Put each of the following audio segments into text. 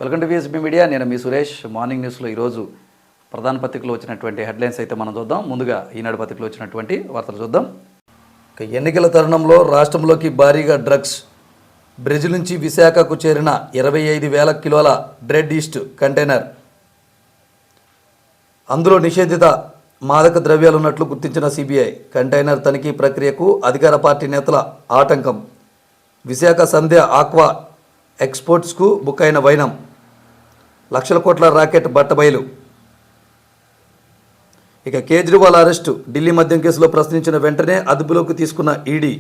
Welcome to విఎస్బీ media. నేను మీ Suresh. Morning న్యూస్లో ఈరోజు ప్రధాన పత్రికలో వచ్చినటువంటి హెడ్లైన్స్ అయితే మనం చూద్దాం. ముందుగా ఈనాడు పత్రికలో వచ్చినటువంటి వార్తలు చూద్దాం. ఎన్నికల తరుణంలో రాష్ట్రంలోకి భారీగా డ్రగ్స్. బ్రెజిల్ నుంచి విశాఖకు చేరిన 25,000 కిలోల డ్రెడ్ ఈస్ట్ కంటైనర్. అందులో నిషేధిత మాదక ద్రవ్యాలు ఉన్నట్లు గుర్తించిన సిబిఐ. కంటైనర్ తనిఖీ ప్రక్రియకు అధికార పార్టీ నేతల ఆటంకం. విశాఖ సంధ్య ఆక్వా ఎక్స్పోర్ట్స్కు బుక్ అయిన వైనం. లక్షల కోట్ల రాకెట్ బట్టబయలు. ఇక కేజ్రీవాల్ అరెస్టు. ఢిల్లీ మద్యం కేసులో ప్రశ్నించిన వెంటనే అదుపులోకి తీసుకున్న ఈడీ.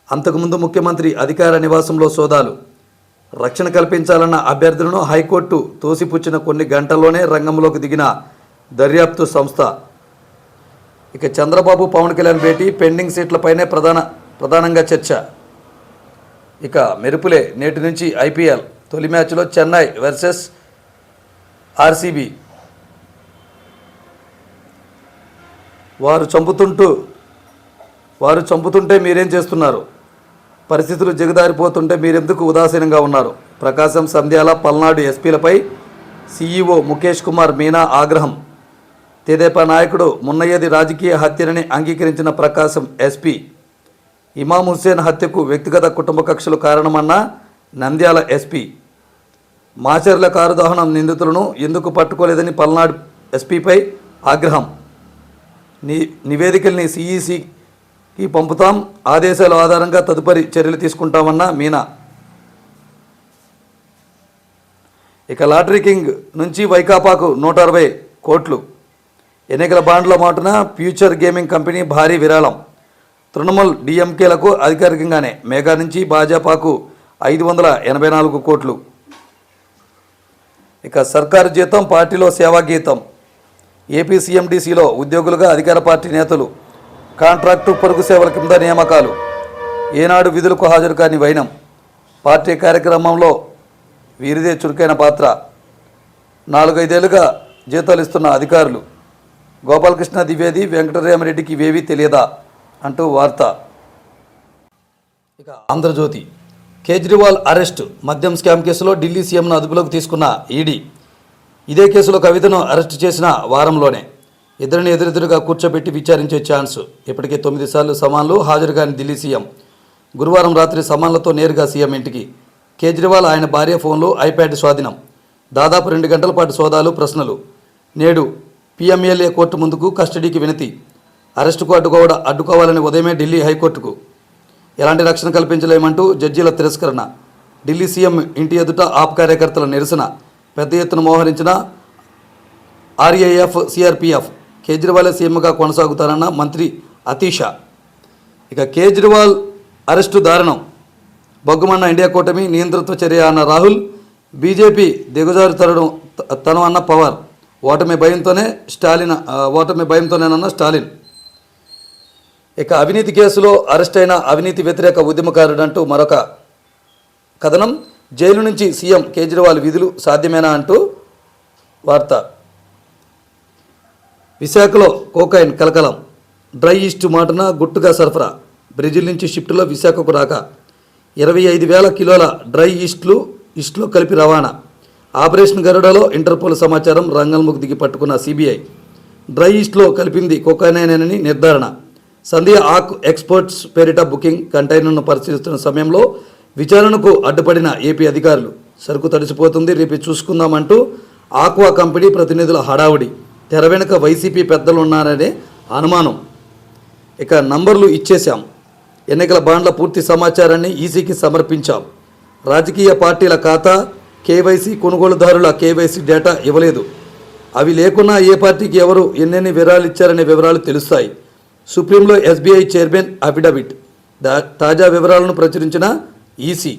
అంతకుముందు ముఖ్యమంత్రి అధికార నివాసంలో సోదాలు. రక్షణ కల్పించాలన్న అభ్యర్థులను హైకోర్టు తోసిపుచ్చిన కొన్ని గంటల్లోనే రంగంలోకి దిగిన దర్యాప్తు సంస్థ. ఇక చంద్రబాబు పవన్ కళ్యాణ్ భేటీ. పెండింగ్ సీట్లపైనే ప్రధానంగా చర్చ. ఇక మెరుపులే. నేటి నుంచి ఐపీఎల్ తొలి మ్యాచ్లో చెన్నై వర్సెస్ ఆర్సీబీ. వారు చంపుతుంటే మీరేం చేస్తున్నారు? పరిస్థితులు దిగజారిపోతుంటే మీరెందుకు ఉదాసీనంగా ఉన్నారు? ప్రకాశం, సంధ్యాల, పల్నాడు ఎస్పీలపై సీఈఓ ముఖేష్ కుమార్ మీనా ఆగ్రహం. తెదేపా నాయకుడు మున్నయ్యది రాజకీయ హత్యనని అంగీకరించిన ప్రకాశం ఎస్పీ. ఇమాం హుస్సేన్ హత్యకు వ్యక్తిగత కుటుంబ కక్షలు కారణమన్న నంద్యాల ఎస్పీ. మాచర్ల కారు దహనం నిందితులను ఎందుకు పట్టుకోలేదని పల్నాడు ఎస్పీపై ఆగ్రహం. నివేదికల్ని సిఈసికి పంపుతాం, ఆదేశాల ఆధారంగా తదుపరి చర్యలు తీసుకుంటామన్న మీనా. ఇక లాటరీ కింగ్ నుంచి వైకాపాకు 160 కోట్లు. ఎన్నికల బాండ్ల మాటున ఫ్యూచర్ గేమింగ్ కంపెనీ భారీ విరాళం. తృణమూల్ డిఎంకేలకు అధికారికంగానే. మెగా నుంచి భాజపాకు 584 కోట్లు. ఇక సర్కారు జీతం, పార్టీలో సేవా గీతం. ఏపీ సీఎండీసీలో ఉద్యోగులుగా అధికార పార్టీ నేతలు. కాంట్రాక్టు పొరుగు సేవల కింద నియామకాలు. ఏనాడు విధులకు హాజరు కాని వైనం. పార్టీ కార్యక్రమంలో వీరిదే చురుకైన పాత్ర. 4-5 ఏళ్లుగా జీతాలు ఇస్తున్న అధికారులు. గోపాలకృష్ణ ద్వివేది, వెంకటరామరెడ్డికి ఇవేవీ తెలియదా అంటూ వార్త. ఇక ఆంధ్రజ్యోతి. కేజ్రీవాల్ అరెస్టు. మద్యం స్కామ్ కేసులో ఢిల్లీ సీఎంను అదుపులోకి తీసుకున్న ఈడీ. ఇదే కేసులో కవితను అరెస్టు చేసిన వారంలోనే ఇద్దరిని ఎదురెదురుగా కూర్చోబెట్టి విచారించే ఛాన్స్. ఇప్పటికే 9 సార్లు సమన్లు హాజరు కాని ఢిల్లీ సీఎం. గురువారం రాత్రి సమన్లతో నేరుగా సీఎం ఇంటికి. కేజ్రీవాల్, ఆయన భార్య ఫోన్లు, ఐప్యాడ్ స్వాధీనం. దాదాపు 2 గంటల పాటు సోదాలు, ప్రశ్నలు. నేడు పీఎంఎల్ఏ కోర్టు ముందుకు కస్టడీకి వినతి. అరెస్టుకు అడ్డుకోవాలని ఉదయమే ఢిల్లీ హైకోర్టుకు. ఎలాంటి రక్షణ కల్పించలేమంటూ జడ్జీల తిరస్కరణ. ఢిల్లీ సీఎం ఇంటి ఎదుట ఆప్ కార్యకర్తల నిరసన. పెద్ద ఎత్తున మోహరించిన ఆర్ఐఎఫ్, సిఆర్పిఎఫ్. కేజ్రీవాలే సీఎంగా కొనసాగుతారన్న మంత్రి అతీషా. ఇక కేజ్రీవాల్ అరెస్టు దారుణం. బొగ్గుమన్న ఇండియా కూటమి నియంతృత్వ చర్య అన్న రాహుల్. బీజేపీ దిగజారుతనం అన్న పవార్. ఓటమి భయంతోనేనన్న స్టాలిన్. ఇక అవినీతి కేసులో అరెస్ట్ అయిన అవినీతి వ్యతిరేక ఉద్యమకారుడంటూ మరొక కథనం. జైలు నుంచి సీఎం కేజ్రీవాల్ విధులు సాధ్యమేనా అంటూ వార్త. విశాఖలో కోకైన్ కలకలం. డ్రై ఈస్ట్ మాటున గుట్టుగా సరఫరా. బ్రెజిల్ నుంచి షిఫ్ట్లో విశాఖకు రాక 25,000 కిలోల డ్రై ఈస్ట్లో కలిపి రవాణా. ఆపరేషన్ గరుడలో ఇంటర్పోల్ సమాచారం. రంగంలోకి దిగి పట్టుకున్న సిబిఐ. డ్రై ఈస్ట్లో కలిపింది కోకైనేనని నిర్ధారణ. సంధ్య ఆక్ ఎక్స్పోర్ట్స్ పేరిట బుకింగ్. కంటైనర్ను పరిశీలిస్తున్న సమయంలో విచారణకు అడ్డుపడిన ఏపీ అధికారులు. సరుకు తడిసిపోతుంది, రేపు చూసుకుందామంటూ ఆక్వా కంపెనీ ప్రతినిధుల హడావుడి. తెర వెనుక వైసీపీ పెద్దలు ఉన్నారనే అనుమానం. ఇక నంబర్లు ఇచ్చేశాం. ఎన్నికల బాండ్ల పూర్తి సమాచారాన్ని ఈసీకి సమర్పించాం. రాజకీయ పార్టీల ఖాతా, కేవైసీ, కొనుగోలుదారుల కేవైసీ డేటా ఇవ్వలేదు. అవి లేకున్నా ఏ పార్టీకి ఎవరు ఎన్నెన్ని వివరాలు ఇచ్చారనే వివరాలు తెలుస్తాయి. సుప్రీంలో ఎస్బీఐ చైర్మన్ అఫిడవిట్. తాజా వివరాలను ప్రచురించిన ఈసీ.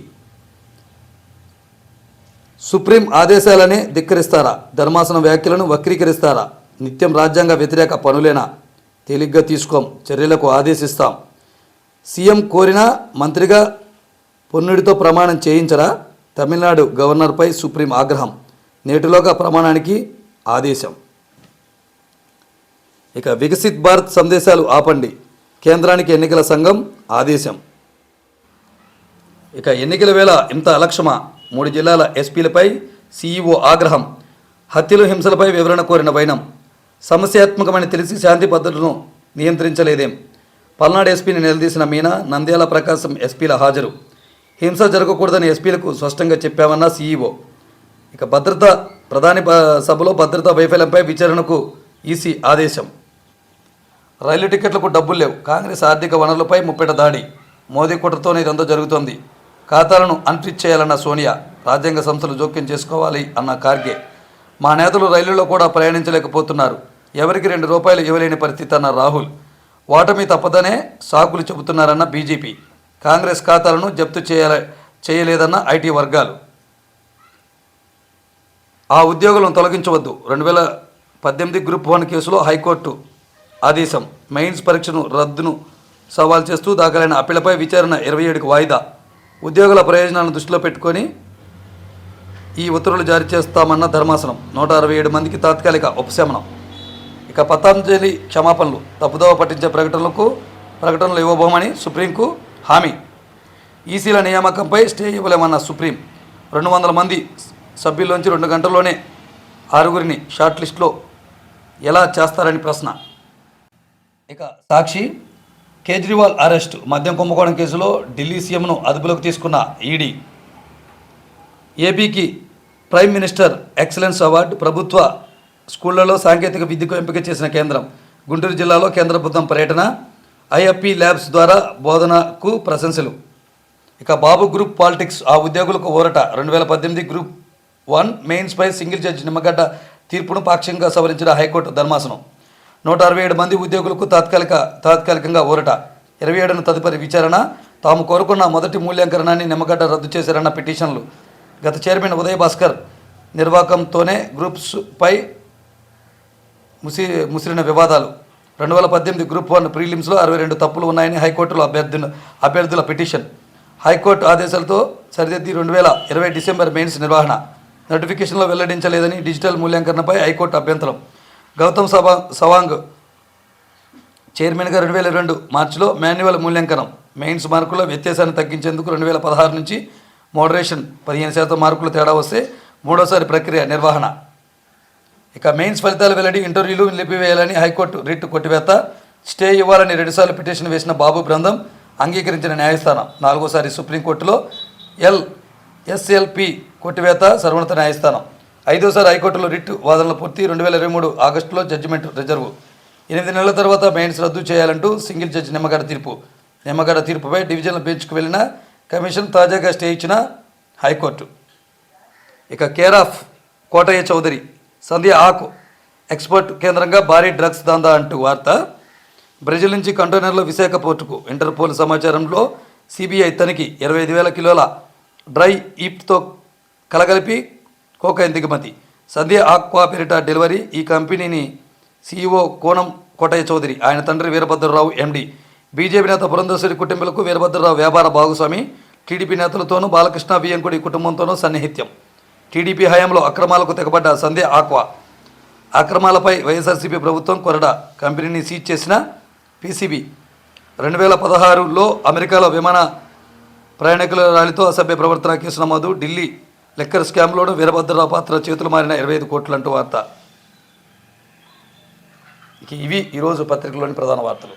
సుప్రీం ఆదేశాలనే ధిక్కరిస్తారా? ధర్మాసనం వ్యాఖ్యలను వక్రీకరిస్తారా? నిత్యం రాజ్యాంగ వ్యతిరేక పనులేనా? తేలిగ్గా తీసుకోం, చర్యలకు ఆదేశిస్తాం. సీఎం కోరిన మంత్రిగా పొన్నుడితో ప్రమాణం చేయించరా? తమిళనాడు గవర్నర్పై సుప్రీం ఆగ్రహం. నేటిలోగా ప్రమాణానికి ఆదేశం. ఇక వికసిత్ భారత్ సందేశాలు ఆపండి. కేంద్రానికి ఎన్నికల సంఘం ఆదేశం. ఇక ఎన్నికల వేళ ఇంత అలక్ష్యమా? 3 జిల్లాల ఎస్పీలపై సీఈఓ ఆగ్రహం. హత్యలు హింసలపై వివరణ కోరిన వైనం. సమస్యాత్మకమని తెలిసి శాంతి భద్రతను నియంత్రించలేదేం. పల్నాడు ఎస్పీని నిలదీసిన మీనా. నంద్యాల ప్రకాశం ఎస్పీల హాజరు. హింస జరగకూడదని ఎస్పీలకు స్పష్టంగా చెప్పామన్న సీఈఓ. ఇక ప్రధాని సభలో భద్రతా వైఫల్యంపై విచారణకు ఈసీ ఆదేశం. రైలు టికెట్లకు డబ్బులు లేవు. కాంగ్రెస్ ఆర్థిక వనరులపై ముప్పెట దాడి. మోదీ కుట్రతోనే ఇదంతా జరుగుతోంది. ఖాతాలను అన్ఫ్రీజ్ చేయాలన్న సోనియా. రాజ్యాంగ సంస్థలు జోక్యం చేసుకోవాలి అన్న ఖార్గే. మా నేతలు రైళ్లలో కూడా ప్రయాణించలేకపోతున్నారు. ఎవరికి ₹2 ఇవ్వలేని పరిస్థితి అన్న రాహుల్. ఓటమి తప్పదనే సాకులు చెబుతున్నారన్న బీజేపీ. కాంగ్రెస్ ఖాతాలను జప్తు చేయలేదన్న ఐటీ వర్గాలు. ఆ ఉద్యోగులను తొలగించవద్దు. 2018 గ్రూప్ 1 కేసులో హైకోర్టు ఆదేశం. మెయిన్స్ పరీక్షను రద్దును సవాల్ చేస్తూ దాఖలైన అప్పీలపై విచారణ 27కి వాయిదా. ఉద్యోగుల ప్రయోజనాలను దృష్టిలో పెట్టుకొని ఈ ఉత్తర్వులు జారీ చేస్తామన్న ధర్మాసనం. 167 మందికి తాత్కాలిక ఉపశమనం. ఇక పతంజలి క్షమాపణలు. తప్పుదోవ పట్టించే ప్రకటనలు ఇవ్వబోమని సుప్రీంకు హామీ. ఈసీల నియామకంపై స్టే ఇవ్వలేమన్న సుప్రీం. 200 మంది సభ్యుల్లోంచి 2 గంటల్లోనే 6గురిని షార్ట్ లిస్టులో ఎలా చేస్తారని ప్రశ్న. ఇక సాక్షి. కేజ్రీవాల్ అరెస్టు. మద్యం కుంభకోణం కేసులో ఢిల్లీ సీఎంను అదుపులోకి తీసుకున్న ఈడీ. ఏపీకి ప్రైమ్ మినిస్టర్ ఎక్సలెన్స్ అవార్డు. ప్రభుత్వ స్కూళ్లలో సాంకేతిక విద్యకు ఎంపిక చేసిన కేంద్రం. గుంటూరు జిల్లాలో కేంద్ర బృందం పర్యటన. ఐఎఫ్పి ల్యాబ్స్ ద్వారా బోధనకు ప్రశంసలు. ఇక బాబు గ్రూప్ పాలిటిక్స్. ఆ ఉద్యోగులకు ఊరట. 2018 గ్రూప్ 1 మెయిన్స్పై సింగిల్ జడ్జి నిమ్మగడ్డ తీర్పును పాక్షికంగా సవరించిన హైకోర్టు ధర్మాసనం. 167 మంది ఉద్యోగులకు తాత్కాలికంగా ఊరట. 27న తదుపరి విచారణ. తాము కోరుకున్న మొదటి మూల్యాంకనాన్ని నిమ్మగడ్డ రద్దు చేశారన్న పిటిషన్లు. గత చైర్మన్ ఉదయ్ భాస్కర్ నిర్వాకంతోనే గ్రూప్స్పై ముసిరిన వివాదాలు. 2018 గ్రూప్ 1 ప్రీలిమ్స్లో 62 తప్పులు ఉన్నాయని హైకోర్టులో అభ్యర్థుల పిటిషన్. హైకోర్టు ఆదేశాలతో సరిదిద్ది 2020 డిసెంబర్ మెయిన్స్ నిర్వహణ. నోటిఫికేషన్లో వెల్లడించలేదని డిజిటల్ మూల్యాంకరణపై హైకోర్టు అభ్యంతరం. గౌతమ్ సవాంగ్ చైర్మన్గా 2022 మార్చిలో మాన్యువల్ మూల్యాంకనం. మెయిన్స్ మార్కుల్లో వ్యత్యాసాన్ని తగ్గించేందుకు 2016 నుంచి మోడరేషన్. 15% మార్కులు తేడా వస్తే మూడోసారి ప్రక్రియ నిర్వహణ. ఇక మెయిన్స్ ఫలితాలు వెల్లడి. ఇంటర్వ్యూలు నిలిపివేయాలని హైకోర్టు రిట్ కొట్టివేత. స్టే ఇవ్వాలని 2 సార్లు పిటిషన్ వేసిన బాబు బృందం అంగీకరించిన న్యాయస్థానం. 4వసారి సుప్రీంకోర్టులో ఎస్ఎల్పి కొట్టివేత. సర్వోన్నత న్యాయస్థానం. 5వసారి హైకోర్టులో రిట్ వాదనలు పూర్తి. 2023 ఆగస్టులో జడ్జిమెంట్ రిజర్వు. 8 నెలల తర్వాత మెయిన్స్ రద్దు చేయాలంటూ సింగిల్ జడ్జి నిమ్మగడ్డ తీర్పు. నిమ్మగడ్డ తీర్పుపై డివిజనల్ బెంచ్కు వెళ్లిన కమిషన్. తాజాగా స్టే ఇచ్చిన హైకోర్టు. ఇక కేర్ ఆఫ్ కోటయ్య చౌదరి. సంధ్య ఆకు ఎక్స్పోర్ట్ కేంద్రంగా భారీ డ్రగ్స్ దందా అంటూ వార్త. బ్రెజిల్ నుంచి కంటైనర్లో విశాఖ పోర్టుకు. ఇంటర్పోల్ సమాచారంలో సిబిఐ తనిఖీ. 25,000 కిలోల డ్రై ఈప్తో కలగలిపి కోకైన్ దిగుమతి. సంధ్య ఆక్వా పేరిట డెలివరీ. ఈ కంపెనీని సీఈఓ కోనం కోటయ్య చౌదరి. ఆయన తండ్రి వీరభద్రరావు ఎండి. బీజేపీ నేత పురంధేశ్వరి కుటుంబీలకు వీరభద్రరావు వ్యాపార భాగస్వామి. టీడీపీ నేతలతోనూ బాలకృష్ణ బియ్యంకుడి కుటుంబంతోనూ సన్నిహిత్యం. టీడీపీ హయాంలో అక్రమాలకు తెగబడ్డ సంధ్య ఆక్వా. అక్రమాలపై వైఎస్ఆర్సీపీ ప్రభుత్వం కొరడా. కంపెనీని సీజ్ చేసిన పీసీబీ. 2016లో అమెరికాలో విమాన ప్రయాణికుల ర్యాలీతో అసభ్య ప్రవర్తన కేసు నమోదు. ఢిల్లీ లెక్కర్ స్కామ్లోనూ వీరభద్రరావు పాత్ర. చేతులు మారిన 25 కోట్లు అంటూ వార్త. ఇవి ఈరోజు పత్రికలోని ప్రధాన వార్తలు.